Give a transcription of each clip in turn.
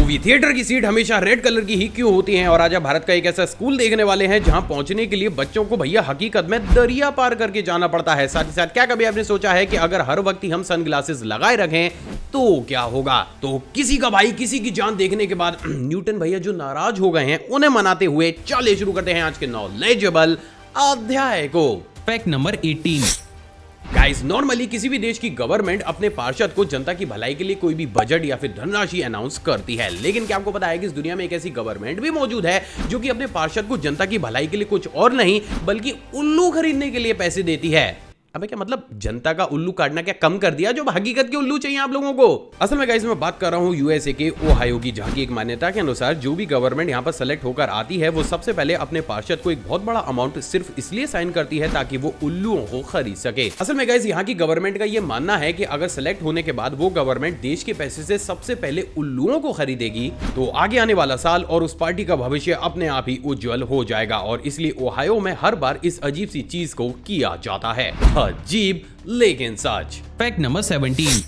Movie theatre की seat हमेशा red colour की ही क्यों होती हैं? और आज आप भारत का एक ऐसा स्कूल देखने वाले हैं जहां पहुंचने के लिए बच्चों को भैया हकीकत में दरिया पार करके जाना पड़ता है। साथ ही साथ क्या कभी आपने सोचा है कि अगर हर वक्त ही हम सनग्लासेस लगाए रखें तो क्या होगा? तो किसी का भाई किसी की जान देखने के बाद न्यूटन भैया जो नाराज हो गए हैं उन्हें मनाते हुए चलिए शुरू करते हैं आज के नॉलेजेबल अध्याय को। Fact number 18। गाइस, नॉर्मली किसी भी देश की गवर्नमेंट अपने पार्षद को जनता की भलाई के लिए कोई भी बजट या फिर धनराशि अनाउंस करती है, लेकिन क्या आपको पता है कि इस दुनिया में एक ऐसी गवर्नमेंट भी मौजूद है जो कि अपने पार्षद को जनता की भलाई के लिए कुछ और नहीं बल्कि उल्लू खरीदने के लिए पैसे देती है। अबे क्या मतलब, जनता का उल्लू काटना क्या कम कर दिया? जो हकीकत के उल्लू चाहिए आप लोगों को। असल में गाइस मैं बात कर रहा हूँ यूएसए के ओहायो की, जहाँ की एक मान्यता के अनुसार जो भी गवर्नमेंट यहाँ पर सेलेक्ट होकर आती है वो सबसे पहले अपने पार्षद को एक बहुत बड़ा अमाउंट सिर्फ इसलिए साइन करती है ताकि वो उल्लुओं को खरीद सके। असल में गाइस यहाँ की गवर्नमेंट का ये मानना है कि अगर सेलेक्ट होने के बाद वो गवर्नमेंट देश के पैसे से सबसे पहले उल्लुओं को खरीदेगी तो आगे आने वाला साल और उस पार्टी का भविष्य अपने आप ही उज्जवल हो जाएगा। और इसलिए ओहायो में हर बार इस अजीब सी चीज को किया जाता है। अजीब लेकिन सच। Fact number 17।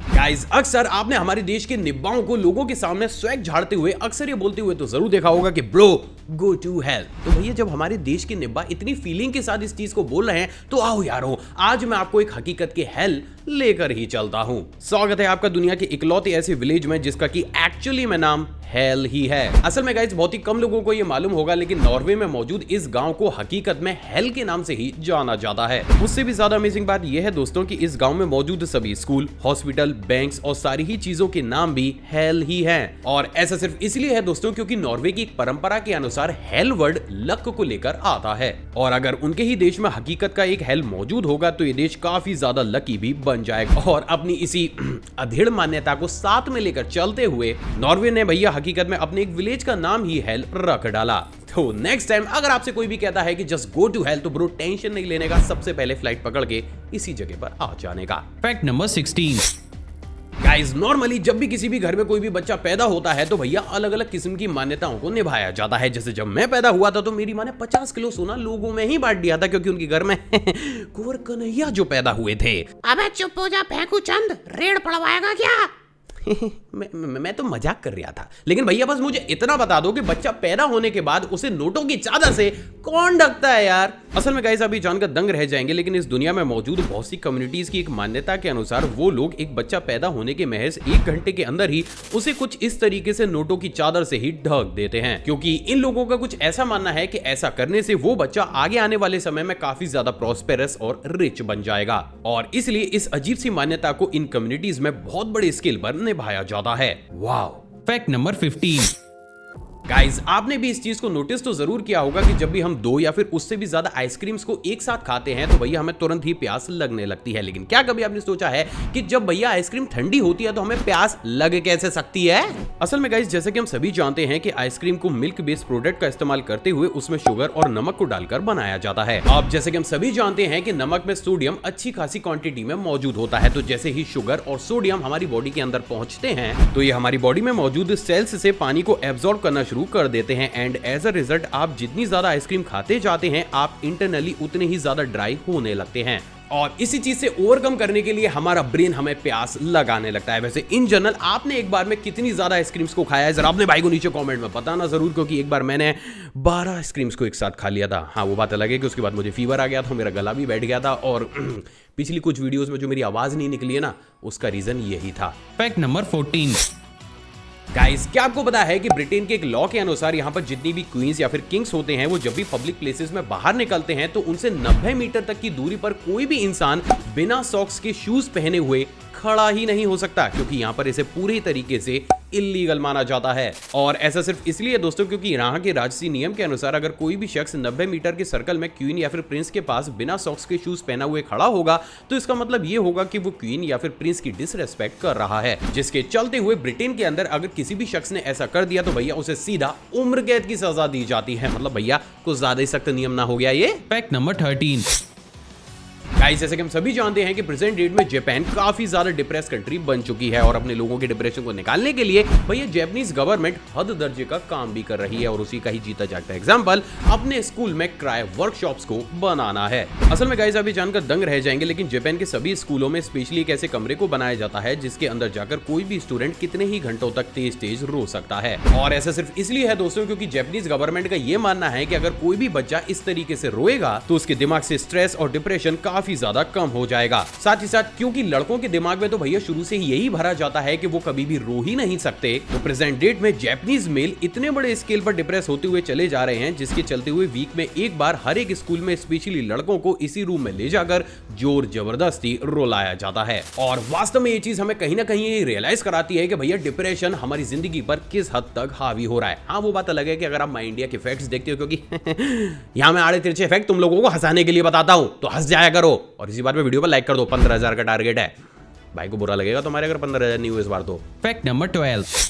गाइस, अक्सर आपने हमारे देश के निब्बाओं को लोगों के सामने स्वैग झाड़ते हुए अक्सर ये बोलते हुए तो जरूर देखा होगा कि ब्रो गो टू हेल। तो भैया जब हमारे देश के निब्बा इतनी फीलिंग के साथ इस चीज को बोल रहे हैं तो आओ यारो, आज मैं आपको एक हकीकत के हेल लेकर ही चलता हूं। स्वागत है आपका दुनिया के इकलौते ऐसे विलेज में जिसका कि एक्चुअली में नाम हेल ही है। असल में गाइस बहुत ही कम लोगों को ये मालूम होगा, लेकिन नॉर्वे में मौजूद इस गांव को हकीकत में हेल के नाम से ही जाना जाता है। उससे भी ज्यादा अमेजिंग बात यह है दोस्तों कि इस गांव में मौजूद सभी स्कूल, हॉस्पिटल, बैंक्स और सारी ही चीजों के नाम भी हेल ही हैं। और ऐसा सिर्फ इसलिए है दोस्तों क्योंकि नॉर्वे की एक परंपरा के अनुसार हेल वर्ड लक को लेकर आता है। और अगर उनके ही देश में हकीकत का एक हेल मौजूद होगा तो ये देश काफी ज्यादा लकी भी बन जाएगा। और अपनी इसी अधेड़ मान्यता को साथ में लेकर चलते हुए नॉर्वे ने भैया हकीकत में अपने एक विलेज का नाम ही हेल रख डाला। तो नेक्स्ट टाइम अगर आपसे कोई भी कहता है कि जस्ट गो टू हेल तो ब्रो टेंशन नहीं लेने का, सबसे पहले फ्लाइट पकड़ के इसी जगह पर आ जाने का। Fact number 16। गाइस, नॉर्मली जब भी किसी भी घर में कोई भी बच्चा पैदा होता है तो भैया अलग अलग किस्म की मान्यताओं को निभाया जाता है। जैसे जब मैं पैदा हुआ था तो मेरी माँ ने 50 किलो सोना लोगों में ही बांट दिया था क्योंकि उनके घर में कुंवर कन्हैया जो पैदा हुए थे। अबे चुप हो जा फेंकू चंद, रेड पड़वाएगा क्या? मैं तो मजाक कर रहा था, लेकिन भैया बस मुझे इतना बता दो कि बच्चा पैदा होने के बाद उसे नोटों की चादर से कौन ढकता है यार? असल में गाइस अभी जानकर दंग रह जाएंगे, लेकिन इस दुनिया में मौजूद बहुत सी कम्युनिटीज की एक मान्यता के अनुसार वो लोग एक बच्चा पैदा होने के महज 1 घंटे के अंदर ही उसे कुछ इस तरीके से नोटों की चादर से ही ढक देते हैं, क्योंकि इन लोगों का कुछ ऐसा मानना है कि ऐसा करने से वो बच्चा आगे आने वाले समय में काफी ज्यादा प्रॉस्पेरस और रिच बन जाएगा। और इसलिए इस अजीब सी मान्यता को इन कम्युनिटीज में बहुत बड़े स्केल पर निभाया जाता है। वाओ। Fact number 15। गाइस, आपने भी इस चीज को नोटिस तो जरूर किया होगा कि जब भी हम 2 या फिर उससे भी ज्यादा आइसक्रीम्स को एक साथ खाते हैं तो भैया हमें तुरंत ही प्यास लगने लगती है। लेकिन क्या कभी आपने सोचा है कि जब भैया आइसक्रीम ठंडी होती है तो हमें प्यास लग कैसे सकती है? असल में गाइस जैसे कि हम सभी जानते हैं कि आइसक्रीम को मिल्क बेस्ड प्रोडक्ट का इस्तेमाल करते हुए उसमें शुगर और नमक को डालकर बनाया जाता है। अब जैसे कि हम सभी जानते हैं कि नमक में सोडियम अच्छी खासी क्वांटिटी में मौजूद होता है, तो जैसे ही शुगर और सोडियम हमारी बॉडी के अंदर पहुंचते हैं तो ये हमारी बॉडी में मौजूद सेल्स से पानी को एब्जॉर्ब करना शुरू कर देते हैं। एंड एज अ रिजल्ट आप जितनी ज्यादा आइसक्रीम खाते जाते हैं आप इंटरनली उतने ही ज्यादा ड्राई होने लगते हैं। और इसी चीज से ओवरकम करने के लिए हमारा ब्रेन हमें प्यास लगाने लगता है। वैसे इन जनरल आपने एक बार में कितनी ज्यादा आइसक्रीम्स को खाया है जरा अपने भाई को नीचे कमेंट में बताना जरूर, क्योंकि एक बार मैंने 12 आइसक्रीम्स को एक साथ खा लिया था। हाँ, वो बात अलग है कि उसके बाद मुझे फीवर आ गया था, मेरा गला भी बैठ गया था और पिछली कुछ वीडियोस में जो मेरी आवाज नहीं निकली है ना, उसका रीजन यही था। Fact number 14। गाइस, क्या आपको पता है कि ब्रिटेन के एक लॉ के अनुसार यहाँ पर जितनी भी क्वींस या फिर किंग्स होते हैं वो जब भी पब्लिक प्लेसेस में बाहर निकलते हैं तो उनसे 90 मीटर तक की दूरी पर कोई भी इंसान बिना सॉक्स के शूज पहने हुए खड़ा ही नहीं हो सकता, क्योंकि यहाँ पर इसे पूरी तरीके से इल्लीगल माना जाता है। और ऐसा सिर्फ इसलिए दोस्तों क्योंकि यहाँ के राजसी नियम के अनुसार अगर कोई भी शख्स 90 मीटर के सर्कल में क्वीन या फिर प्रिंस के पास बिना सॉक्स के शूज पहना हुए खड़ा होगा तो इसका मतलब ये होगा कि वो क्वीन या फिर प्रिंस की डिसरेस्पेक्ट कर रहा है, जिसके चलते हुए ब्रिटेन के अंदर अगर किसी भी शख्स ने ऐसा कर दिया तो भैया उसे सीधा उम्र कैद की सजा दी जाती है। मतलब भैया कुछ ज्यादा ही सख्त नियम ना हो गया ये? Fact number 13। गाइस जैसे कि हम सभी जानते हैं कि प्रेजेंट डेट में जापान काफी ज्यादा डिप्रेस कंट्री बन चुकी है और अपने लोगों के डिप्रेशन को निकालने के लिए भैया जापानीज गवर्नमेंट हद दर्जे का काम भी कर रही है और उसी का ही जीता जागता एग्जांपल अपने स्कूल में क्राई वर्कशॉप्स को बनाना है। असल में गाइस अभी जानकर दंग रह जाएंगे, लेकिन जापान के सभी स्कूलों में स्पेशली एक ऐसे कमरे को बनाया जाता है जिसके अंदर जाकर कोई भी स्टूडेंट कितने ही घंटों तक तेज रो सकता है। और ऐसा सिर्फ इसलिए है दोस्तों क्योंकि जापानीज गवर्नमेंट का ये मानना है कि अगर कोई भी बच्चा इस तरीके से रोएगा तो उसके दिमाग से स्ट्रेस और डिप्रेशन काफी ज्यादा कम हो जाएगा। साथ ही साथ क्योंकि लड़कों के दिमाग में तो भैया शुरू से ही यही भरा जाता है कि वो कभी भी रो ही नहीं सकते, तो प्रेजेंट डेट में जापानीज मेल इतने बड़े स्केल पर डिप्रेस होते हुए चले जा रहे हैं जिसके चलते हुए वीक में एक बार हर एक स्कूल में स्पेशली लड़कों को इसी रूम में ले जाकर जोर जबरदस्ती रुलाया जाता है। और वास्तव में ये चीज हमें कहीं ना कहीं ये रियलाइज कराती है कि भैया डिप्रेशन हमारी जिंदगी पर किस हद तक हावी हो रहा है। हाँ वो बात अलग है कि अगर आप माई इंडिया के फैक्ट्स देखते हो, क्योंकि यहाँ मैं आड़े तिरछे फैक्ट तुम लोगों को हंसाने के लिए बताता हूँ तो हंस जाया करो। और इसी बात में वीडियो पर लाइक कर दो, 15,000 का टारगेट है। भाई को बुरा लगेगा तुम्हारे अगर 15,000 नहीं हुए इस बार तो। Fact number 12।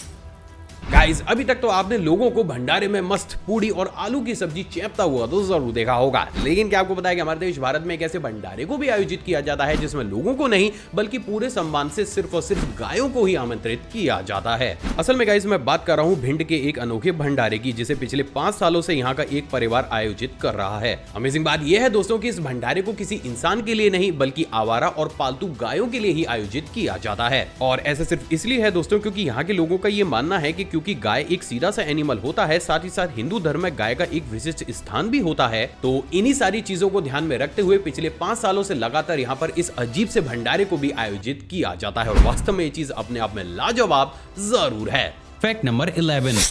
गाइस अभी तक तो आपने लोगों को भंडारे में मस्त पूड़ी और आलू की सब्जी चेपता हुआ तो जरूर देखा होगा, लेकिन क्या आपको पता है कि हमारे देश भारत में एक ऐसे भंडारे को भी आयोजित किया जाता है जिसमें लोगों को नहीं बल्कि पूरे सम्मान से सिर्फ और सिर्फ गायों को ही आमंत्रित किया जाता है। असल में गाइस मैं बात कर रहा हूँ भिंड के एक अनोखे भंडारे की जिसे पिछले 5 सालों से यहाँ का एक परिवार आयोजित कर रहा है। अमेजिंग बात यह है दोस्तों की इस भंडारे को किसी इंसान के लिए नहीं बल्कि आवारा और पालतू गायों के लिए ही आयोजित किया जाता है। और ऐसा सिर्फ इसलिए है दोस्तों क्योंकि यहाँ के लोगों का ये मानना है कि क्योंकि गाय एक सीधा सा एनिमल होता है, साथ ही साथ हिंदू धर्म में गाय का एक विशिष्ट स्थान भी होता है, तो इन्हीं सारी चीजों को ध्यान में रखते हुए पिछले 5 सालों से लगातार यहाँ पर इस अजीब से भंडारे को भी आयोजित किया जाता है। और वास्तव में ये चीज अपने आप में लाजवाब जरूर है। Fact number 11।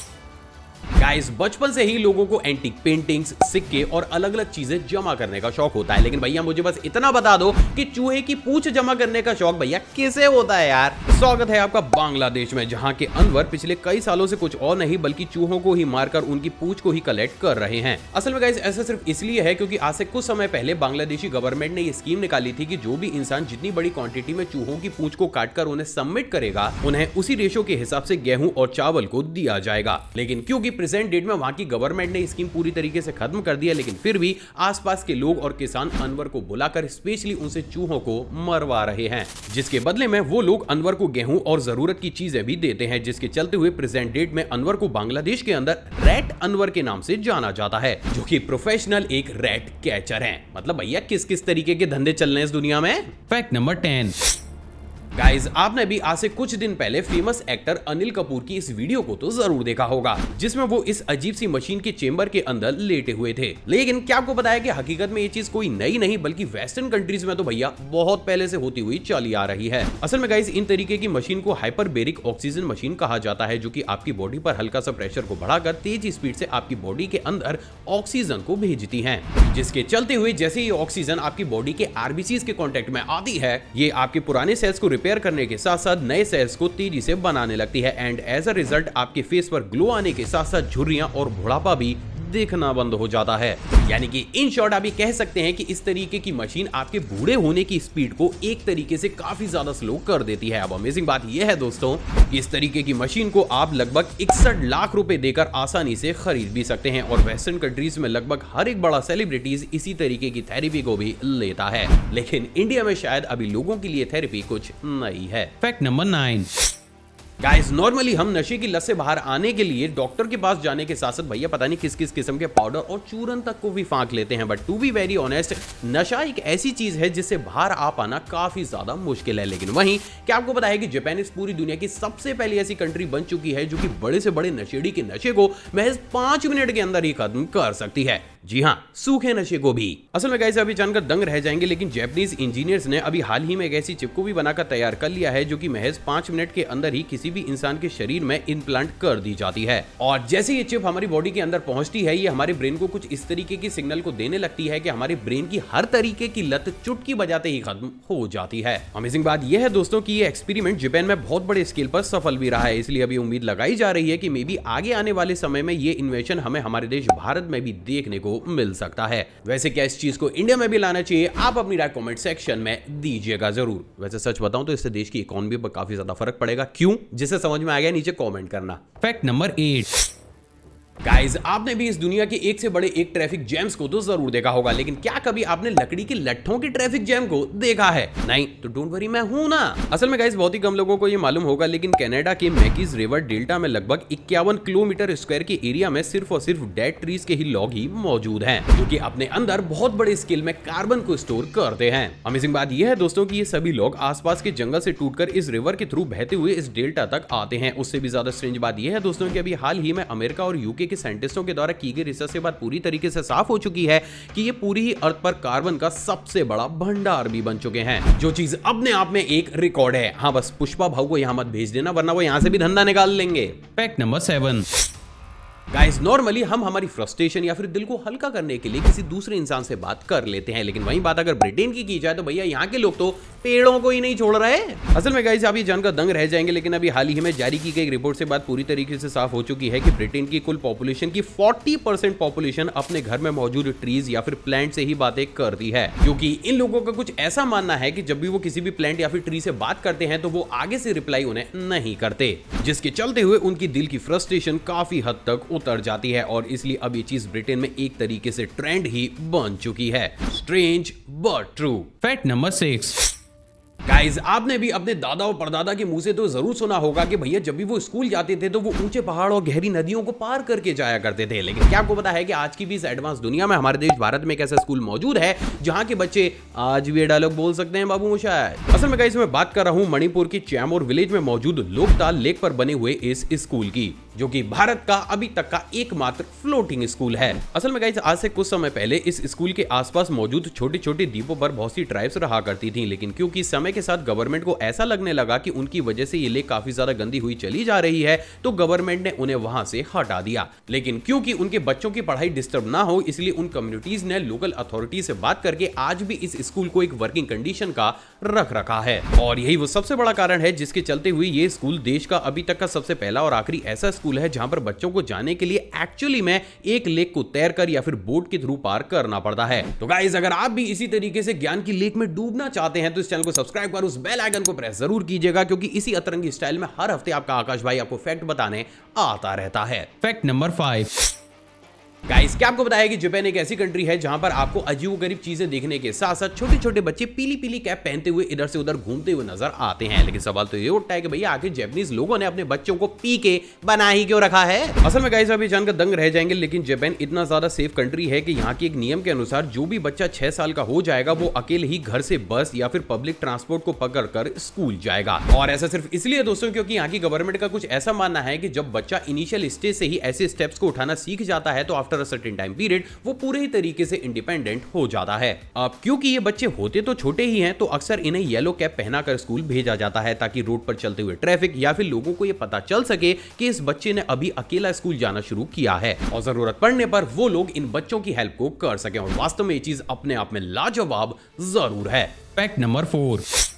गाइस बचपन से ही लोगों को एंटीक पेंटिंग्स, सिक्के और अलग अलग चीजें जमा करने का शौक होता है, लेकिन भैया मुझे बस इतना बता दो कि चूहे की पूंछ जमा करने का शौक भैया कैसे होता है यार। स्वागत है आपका बांग्लादेश में, जहां के अनवर पिछले कई सालों से कुछ और नहीं बल्कि चूहों को ही मारकर उनकी पूंछ को ही कलेक्ट कर रहे हैं। असल में गाइस ऐसा सिर्फ इसलिए है क्योंकि आज से कुछ समय पहले बांग्लादेशी गवर्नमेंट ने ये स्कीम निकाली थी कि जो भी इंसान जितनी बड़ी क्वांटिटी में चूहों की पूंछ को काटकर उन्हें सबमिट करेगा उन्हें उसी रेशो के हिसाब से गेहूं और चावल को दिया जाएगा। लेकिन क्योंकि प्रेजेंट डेट में वहां की गवर्नमेंट ने स्कीम पूरी तरीके से खत्म कर दिया, लेकिन फिर भी आसपास के लोग और किसान अनवर को बुलाकर स्पेशली उनसे चूहों को मरवा रहे हैं, जिसके बदले में वो लोग अनवर को गेहूं और जरूरत की चीजें भी देते हैं, जिसके चलते हुए प्रेजेंट डेट में अनवर को बांग्लादेश के अंदर रैट अनवर के नाम से जाना जाता है, जो कि प्रोफेशनल एक रैट कैचर है। मतलब भैया किस किस तरीके के धंधे चल रहे हैं इस दुनिया में। Fact number 10। गाइज आपने भी आज से कुछ दिन पहले फेमस एक्टर अनिल कपूर की इस वीडियो को तो जरूर देखा होगा जिसमें वो इस अजीब सी मशीन के चेंबर के अंदर लेटे हुए थे। लेकिन क्या आपको पता है कि हकीकत में ये चीज कोई नई नहीं बल्कि वेस्टर्न कंट्रीज में तो भैया बहुत पहले से होती हुई चली आ रही है। असल में गाइज इन तरीके की मशीन को हाइपरबेरिक ऑक्सीजन मशीन कहा जाता है, जो कि आपकी बॉडी पर हल्का सा प्रेशर को बढ़ाकर तेज स्पीड से आपकी बॉडी के अंदर ऑक्सीजन को भेजती है, जिसके चलते हुए जैसे ये ऑक्सीजन आपकी बॉडी के आरबीसीज के कांटेक्ट में आती है ये आपके पुराने सेल्स को रिपेयर करने के साथ साथ नए सेल्स को तेजी से बनाने लगती है एंड एज अ रिजल्ट आपके फेस पर ग्लो आने के साथ साथ झुर्रियां और बुढ़ापा भी देखना बंद हो जाता है। यानी कि इन शॉर्ट आप ये कह सकते हैं कि इस तरीके की मशीन आपके बूढ़े होने की स्पीड को एक तरीके से काफी ज्यादा स्लो कर देती है। अब अमेजिंग बात यह है दोस्तों कि इस तरीके की मशीन को आप लगभग 61 लाख रुपए देकर आसानी से खरीद भी सकते हैं और वेस्टर्न कंट्रीज में लगभग हर एक बड़ा सेलिब्रिटीज इसी तरीके की थेरेपी को भी लेता है, लेकिन इंडिया में शायद अभी लोगों के लिए थेरेपी कुछ नई है। Fact number 9। गाइस नॉर्मली हम नशे की लत से बाहर आने के लिए डॉक्टर के पास जाने के साथ साथ भैया पता नहीं किस किस किस्म के पाउडर और चूरन तक को भी फांक लेते हैं, but to be very honest नशा एक ऐसी चीज है जिससे बाहर आ पाना काफी ज्यादा मुश्किल है। लेकिन वहीं क्या आपको पता है कि जापान इस पूरी दुनिया की सबसे पहली ऐसी कंट्री बन चुकी है जो कि बड़े से बड़े नशेड़ी के नशे को महज 5 मिनट के अंदर ही खत्म कर सकती है। जी हाँ, सूखे नशे को भी। असल में गाइस अभी जानकर दंग रह जाएंगे, लेकिन जापानीज इंजीनियर्स ने अभी हाल ही में एक ऐसी चिप को भी बनाकर तैयार कर लिया है जो कि महज 5 मिनट के अंदर ही किसी भी इंसान के शरीर में इम्प्लांट कर दी जाती है। और जैसे ये चिप हमारी बॉडी के अंदर पहुंचती है ये हमारे ब्रेन को कुछ इस तरीके की सिग्नल को देने लगती है कि हमारे ब्रेन की हर तरीके की लत चुटकी बजाते ही खत्म हो जाती है। अमेजिंग बात यह है दोस्तों कि ये एक्सपेरिमेंट जापान में बहुत बड़े स्केल पर सफल भी रहा है, इसलिए अभी उम्मीद लगाई जा रही है कि मे बी आगे आने वाले समय में ये इन्वेंशन हमें हमारे देश भारत में भी देखने को मिल सकता है। वैसे क्या इस चीज को इंडिया में भी लाना चाहिए? आप अपनी राय कमेंट सेक्शन में दीजिएगा जरूर। वैसे सच बताऊं तो इससे देश की इकोनॉमी पर काफी ज्यादा फर्क पड़ेगा। क्यों? जिसे समझ में आ गया नीचे कमेंट करना। Fact number 8। गाइस, आपने भी इस दुनिया के एक से बड़े एक ट्रैफिक जैम्स को तो जरूर देखा होगा, लेकिन क्या कभी आपने लकड़ी के लट्ठों के ट्रैफिक जैम को देखा है? नहीं तो डोंट वरी, मैं हूं ना। असल में गाइस, बहुत ही कम लोगों को ये मालूम होगा, लेकिन कनाडा के मैकीज रिवर डेल्टा में लगभग 51 किलोमीटर स्क्वायर के एरिया में सिर्फ और सिर्फ डेड ट्रीज के ही लॉग ही मौजूद हैं, जो कि अपने अंदर बहुत बड़े स्केल में कार्बन को स्टोर करते हैं। अमेजिंग बात यह है दोस्तों कि ये सभी लॉग आसपास के जंगल से टूटकर इस रिवर के थ्रू बहते हुए इस डेल्टा तक आते हैं। उससे भी ज्यादा स्ट्रेंज बात यह है दोस्तों कि अभी हाल ही में अमेरिका और यूके के साइंटिस्टों के द्वारा की गई रिसर्च से बात पूरी तरीके से साफ हो चुकी है कि ये पूरी ही अर्थ पर कार्बन का सबसे बड़ा भंडार भी बन चुके हैं, जो चीज अपने आप में एक रिकॉर्ड है। हाँ, बस पुष्पा भाऊ को यहां मत भेज देना, वरना वो यहां से भी धंधा निकाल लेंगे। Fact number 7। गाइस, नॉर्मली हम हमारी फ्रस्ट्रेशन या फिर दिल को हल्का करने के लिए किसी दूसरे इंसान से बात कर लेते हैं, लेकिन वही बात अगर ब्रिटेन की जाए तो भैया यहाँ के लोग तो पेड़ों को ही नहीं छोड़ रहे। असल में गाइस, आप ये जानकर दंग रह जाएंगे, लेकिन अभी हाल ही में जारी की गई रिपोर्ट से बात पूरी तरीके से साफ हो चुकी है कि ब्रिटेन की कुल पॉपुलेशन की 40% पॉपुलेशन अपने घर में मौजूद ट्रीज या फिर प्लांट से ही बातें करती है, क्योंकि इन लोगों का कुछ ऐसा मानना है कि जब भी वो किसी भी प्लांट या फिर ट्री से बात करते हैं तो वो आगे से रिप्लाई उन्हें नहीं करते, जिसके चलते हुए उनकी दिल की फ्रस्ट्रेशन काफी हद तक उतर जाती है, और इसलिए अब ये चीज ब्रिटेन में एक तरीके से ट्रेंड ही बन चुकी है। Strange but true. Fact number 6। Guys, आपने भी अपने दादा और परदादा के मुंह से तो जरूर सुना होगा कि भैया जब भी वो स्कूल जाते थे तो वो ऊंचे पहाड़ और गहरी नदियों को पार करके जाया करते थे, लेकिन क्या आपको पता है कि आज की भी इस एडवांस दुनिया में हमारे देश भारत में एक ऐसा स्कूल मौजूद है जहां के बच्चे आज भी ये डायलॉग बोल सकते हैं, बाबू शायद। असल में गाइस, मैं बात कर रहा हूं मणिपुर की चैमोर विलेज में मौजूद लोकताल लेक पर बने हुए इस स्कूल की, जो कि भारत का अभी तक का एकमात्र फ्लोटिंग स्कूल है। असल में गाइस, आज से कुछ समय पहले इस स्कूल के आसपास मौजूद छोटे छोटे द्वीपों पर बहुत सी ट्राइब्स रहा करती थी, लेकिन क्योंकि समय के साथ गवर्नमेंट को ऐसा लगने लगा कि उनकी वजह से ये लेक काफी ज्यादा गंदी हुई चली जा रही है, तो गवर्नमेंट ने उन्हें वहां से हटा दिया। लेकिन क्योंकि उनके बच्चों की पढ़ाई डिस्टर्ब ना हो, इसलिए उन कम्युनिटीज ने लोकल अथॉरिटी से बात करके आज भी इस स्कूल को एक वर्किंग कंडीशन का रख रखा है, और यही वो सबसे बड़ा कारण है जिसके चलते हुए ये स्कूल देश का अभी तक का सबसे पहला और आखिरी ऐसा स्कूल है जहां पर बच्चों को जाने के लिए एक्चुअली में एक लेक को तैरकर या फिर बोट के थ्रू पार करना पड़ता है। तो गाइस, अगर आप भी इसी तरीके से ज्ञान की लेक में डूबना चाहते हैं तो इस चैनल को सब्सक्राइब कर उस बेल आइकन को प्रेस जरूर कीजिएगा, क्योंकि इसी अतरंगी स्टाइल में हर हफ्ते आपका आकाश भाई आपको फैक्ट बताने आता रहता है। Fact number 5। गाइस, क्या आपको बताया है कि जापान एक ऐसी कंट्री है जहां पर आपको अजीबोगरीब चीजें देखने के साथ साथ छोटे छोटे बच्चे पीली पीली कैप पहनते हुए इधर से उधर घूमते हुए नजर आते हैं, लेकिन सवाल तो ये उठता है कि भैया आखिर जापानीज लोगों ने अपने बच्चों को पी के बना ही क्यों रखा है? असल में गाइस, अभी जानकर दंग रह जाएंगे, लेकिन जापान इतना ज्यादा सेफ कंट्री है कि यहाँ के एक नियम के अनुसार जो भी बच्चा 6 साल का हो जाएगा वो अकेले ही घर से बस या फिर पब्लिक ट्रांसपोर्ट को पकड़कर स्कूल जाएगा। और ऐसा सिर्फ इसलिए दोस्तों क्योंकि यहाँ की गवर्नमेंट का कुछ ऐसा मानना है कि जब बच्चा इनिशियल स्टेज से ही ऐसे स्टेप्स को उठाना सीख जाता है तो after a certain time period वो पूरे ही तरीके से इंडिपेंडेंट हो जाता है। अब क्योंकि ये बच्चे होते तो छोटे ही हैं, तो अक्सर इन्हें येलो कैप पहनाकर स्कूल भेजा जाता है ताकि रोड पर चलते हुए ट्रैफिक या फिर लोगों को ये पता चल सके कि इस बच्चे ने अभी अकेला स्कूल जाना शुरू किया है, और जरूरत पड़ने पर वो लोग इन बच्चों की हेल्प को कर सके। और वास्तव में ये चीज अपने आप में लाजवाब जरूर है। Fact number 4।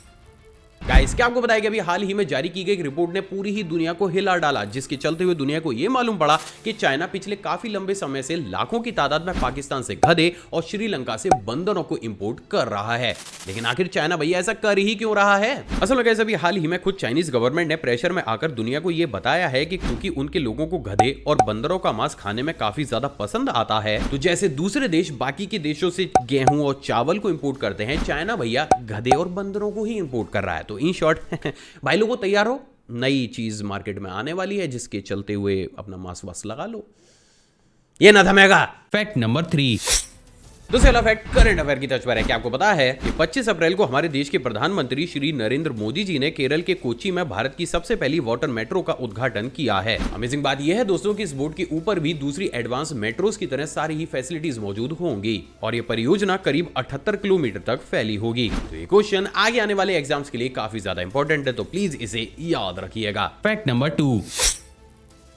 गाइस, क्या आपको बताया कि अभी हाल ही में जारी की गई एक रिपोर्ट ने पूरी ही दुनिया को हिला डाला, जिसके चलते हुए दुनिया को यह मालूम पड़ा कि चाइना पिछले काफी लंबे समय से लाखों की तादाद में पाकिस्तान से गधे और श्रीलंका से बंदरों को इंपोर्ट कर रहा है। लेकिन आखिर चाइना भैया ऐसा कर ही क्यों रहा है? असल में गाइस, अभी हाल ही में खुद चाइनीज गवर्नमेंट ने प्रेशर में आकर दुनिया को यह बताया है कि क्योंकि उनके लोगों को गधे और बंदरों का मांस खाने में काफी ज्यादा पसंद आता है, तो जैसे दूसरे देश बाकी के देशों से गेहूं और चावल को इंपोर्ट करते हैं, चाइना भैया गधे और बंदरों को ही इंपोर्ट कर रहा है। तो इन शॉर्ट भाई लोगों तैयार हो, नई चीज मार्केट में आने वाली है, जिसके चलते हुए अपना मांस वास लगा लो, ये ना थमेगा। Fact number 3। दूसरा फैक्ट करंट अफेयर की तर्ज पर है। क्या आपको पता है कि 25 अप्रैल को हमारे देश के प्रधानमंत्री श्री नरेंद्र मोदी जी ने केरल के कोच्चि में भारत की सबसे पहली वाटर मेट्रो का उद्घाटन किया है। अमेजिंग बात यह है दोस्तों कि इस बोर्ड के ऊपर भी दूसरी एडवांस मेट्रोस की तरह सारी ही फैसिलिटीज मौजूद होंगी, और ये परियोजना करीब 78 किलोमीटर तक फैली होगी। तो ये क्वेश्चन आगे आने वाले एग्जाम्स के लिए काफी ज्यादा इंपॉर्टेंट है, तो प्लीज इसे याद रखिएगा। Fact number 2।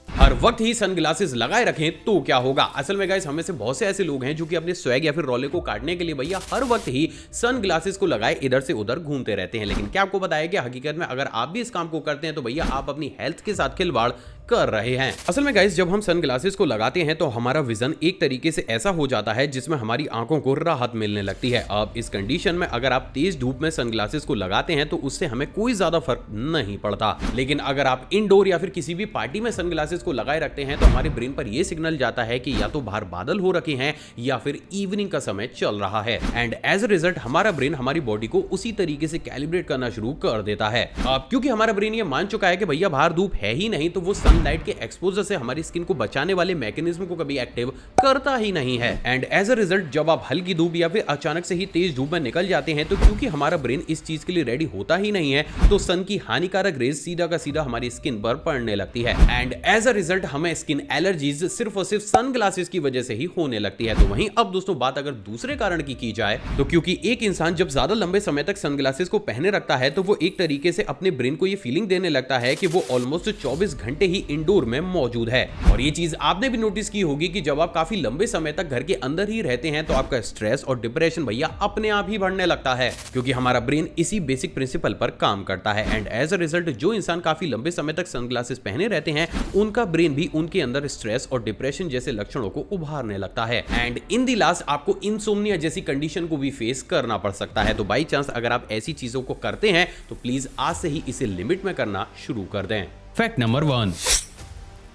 हर वक्त ही सनग्लासेस लगाए रखें तो क्या होगा? असल में गाइस, हमें से बहुत से ऐसे लोग हैं जो कि अपने स्वैग या फिर रौले को काटने के लिए भैया हर वक्त ही सनग्लासेस को लगाए इधर से उधर घूमते रहते हैं। लेकिन क्या आपको बताया कि हकीकत में अगर आप भी इस काम को करते हैं तो भैया आप अपनी हेल्थ के साथ खिलवाड़ कर रहे हैं। असल में गाइस, जब हम सनग्लासेस को लगाते हैं तो हमारा विजन एक तरीके से ऐसा हो जाता है जिसमें हमारी आंखों को राहत मिलने लगती है। अब इस कंडीशन में अगर आप तेज धूप में सनग्लासेस को लगाते हैं तो उससे हमें कोई ज्यादा फर्क नहीं पड़ता, लेकिन अगर आप इंडोर या फिर किसी भी पार्टी में सनग्लासेस को लगाए रखते हैं तो हमारे ब्रेन पर यह सिग्नल जाता है कि या तो बाहर बादल हो रखे हैं या फिर इवनिंग का समय चल रहा है, एंड एज अ रिजल्ट हमारा ब्रेन हमारी बॉडी को उसी तरीके से कैलिब्रेट करना शुरू कर देता है। अब क्योंकि हमारा ब्रेन ये मान चुका है कि भैया बाहर धूप है ही नहीं, तो वो सनलाइट के एक्सपोजर से हमारी स्किन को बचाने वाले मैकेनिज्म को कभी एक्टिव करता ही नहीं है, एंड एज अ रिजल्ट जब आप हल्की धूप या फिर अचानक से ही तेज धूप में निकल जाते हैं तो क्योंकि हमारा ब्रेन इस चीज के लिए रेडी होता ही नहीं है तो सन की हानिकारक रेज सीधा का सीधा हमारी स्किन पर पड़ने लगती है, एंड एज अ रिजल्ट हमें स्किन एलर्जीज सिर्फ और सिर्फ सनग्लासेस की वजह से ही होने लगती है। तो वहीं अब दोस्तों बात अगर दूसरे कारण की जाए तो क्योंकि एक इंसान जब ज्यादा लंबे समय तक सनग्लासेस को पहने रखता है तो वो एक तरीके से अपने ब्रेन को ये फीलिंग देने लगता है कि वो ऑलमोस्ट 24 घंटे ही इंडोर में मौजूद है। और ये चीज आपने भी नोटिस की होगी कि जब आप काफी लंबे समय तक घर के अंदर ही रहते हैं तो आपका स्ट्रेस और डिप्रेशन भैया अपने आप ही बढ़ने लगता है, क्योंकि हमारा ब्रेन इसी बेसिक प्रिंसिपल पर काम करता है, एंड एज अ रिजल्ट जो इंसान काफी लंबे समय तक सनग्लासेस पहने रहते हैं उनका ब्रेन भी उनके अंदर स्ट्रेस और डिप्रेशन जैसे लक्षणों को उभारने लगता है, एंड इन द लास्ट आपको इंसोम्निया जैसी कंडीशन को भी फेस करना पड़ सकता है। तो बाई चांस अगर आप ऐसी चीजों को करते हैं तो प्लीज आज से ही इसे लिमिट में करना शुरू कर दें। Fact number 1।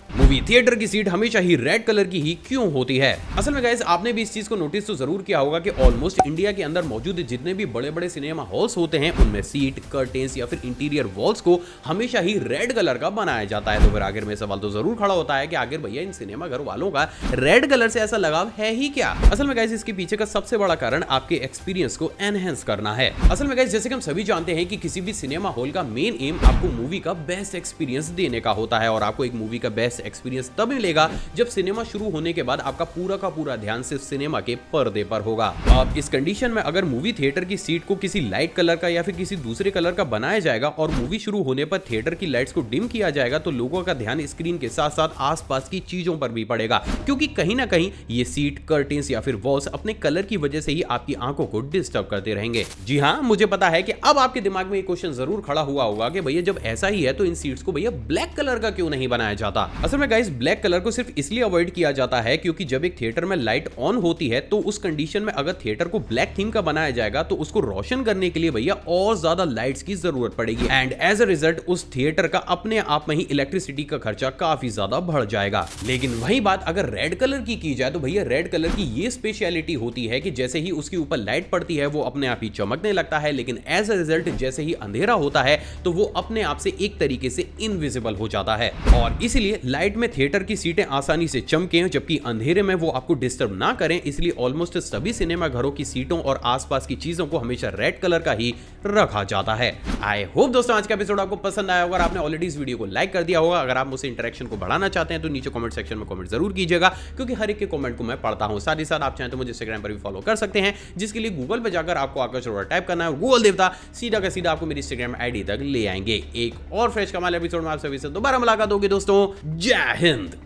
मूवी थिएटर की सीट हमेशा ही रेड कलर की ही क्यों होती है? असल में गाइस, आपने भी इस चीज को नोटिस तो जरूर किया होगा कि ऑलमोस्ट इंडिया के अंदर मौजूद जितने भी बड़े बड़े सिनेमा हॉल्स होते हैं उनमें सीट, कर्टेन्स या फिर इंटीरियर वॉल्स को हमेशा ही रेड कलर का बनाया जाता है। तो फिर आखिर में सवाल तो जरूर खड़ा होता है कि आखिर भैया इन सिनेमा घर वालों का रेड कलर से ऐसा लगाव है ही क्या? असल में गाइस, इसके पीछे का सबसे बड़ा कारण आपके एक्सपीरियंस को एनहेंस करना है। असल में गाइस, जैसे कि हम सभी जानते हैं कि किसी भी सिनेमा हॉल का मेन एम आपको मूवी का बेस्ट एक्सपीरियंस देने का होता है, और आपको एक मूवी का बेस्ट एक्सपीरियंस तब मिलेगा जब सिनेमा शुरू होने के बाद आपका पूरा का पूरा ध्यान सिर्फ सिनेमा के पर्दे पर होगा। अब इस कंडीशन में अगर मूवी थिएटर की सीट को किसी लाइट कलर का या फिर किसी दूसरे कलर का बनाया जाएगा और मूवी शुरू होने पर थिएटर की लाइट्स को डिम किया जाएगा तो लोगों का ध्यान स्क्रीन के साथ साथ आसपास की चीजों पर भी पड़ेगा, क्योंकि कहीं ना कहीं ये सीट, कर्टेन्स या फिर वॉल्स अपने कलर की वजह से ही आपकी आंखों को डिस्टर्ब करते रहेंगे। जी हाँ, मुझे पता है कि अब आपके दिमाग में ये क्वेश्चन जरूर खड़ा हुआ होगा कि भैया जब ऐसा ही है तो इन सीट्स को भैया ब्लैक कलर का क्यों नहीं बनाया जाता? असल में गाइस, ब्लैक कलर को सिर्फ इसलिए अवॉइड किया जाता है क्योंकि जब एक थिएटर में लाइट ऑन होती है तो उस कंडीशन में अगर थिएटर को ब्लैक थीम का बनाया जाएगा तो उसको रोशन करने के लिए भैया और ज्यादा लाइट्स की जरूरत पड़ेगी, एंड एज अ रिजल्ट उस थिएटर का अपने आप में ही इलेक्ट्रिसिटी का खर्चा काफी ज्यादा बढ़ जाएगा। लेकिन वही बात अगर रेड कलर की जाए तो भैया रेड कलर की ये स्पेशलिटी होती है कि जैसे ही उसके ऊपर लाइट पड़ती है वो अपने आप ही चमकने लगता है, लेकिन एज अ रिजल्ट जैसे ही अंधेरा होता है तो वो अपने आप से एक तरीके से इनविजिबल हो जाता है, और इसीलिए लाइट में थिएटर की सीटें आसानी से चमके जबकि अंधेरे में वो आपको डिस्टर्ब ना करें, इसलिए ऑलमोस्ट सभी सिनेमा घरों की सीटों और आसपास की चीजों को हमेशा रेड कलर का ही रखा जाता है। आई होप दोस्तों आज का एपिसोड आपको पसंद आया होगा और आपने ऑलरेडी इस वीडियो को लाइक कर दिया होगा। अगर आप मुझसे इंटरेक्शन को बढ़ाना चाहते हैं तो नीचे कमेंट सेक्शन में कमेंट जरूर कीजिएगा, क्योंकि हर एक के कमेंट को मैं पढ़ता हूं। साथ ही साथ आप चाहें तो मुझे इंस्टाग्राम पर भी फॉलो कर सकते हैं, जिसके लिए गूगल पर जाकर आपको आकाश अरोड़ा टाइप करना है और गूगल देवता सीधा का सीधा आपको मेरी इंस्टाग्राम आईडी तक ले आएंगे। एक और फ्रेश कमाल एपिसोड में आप सभी से दोबारा मुलाकात होगी दोस्तों। जय हिंद।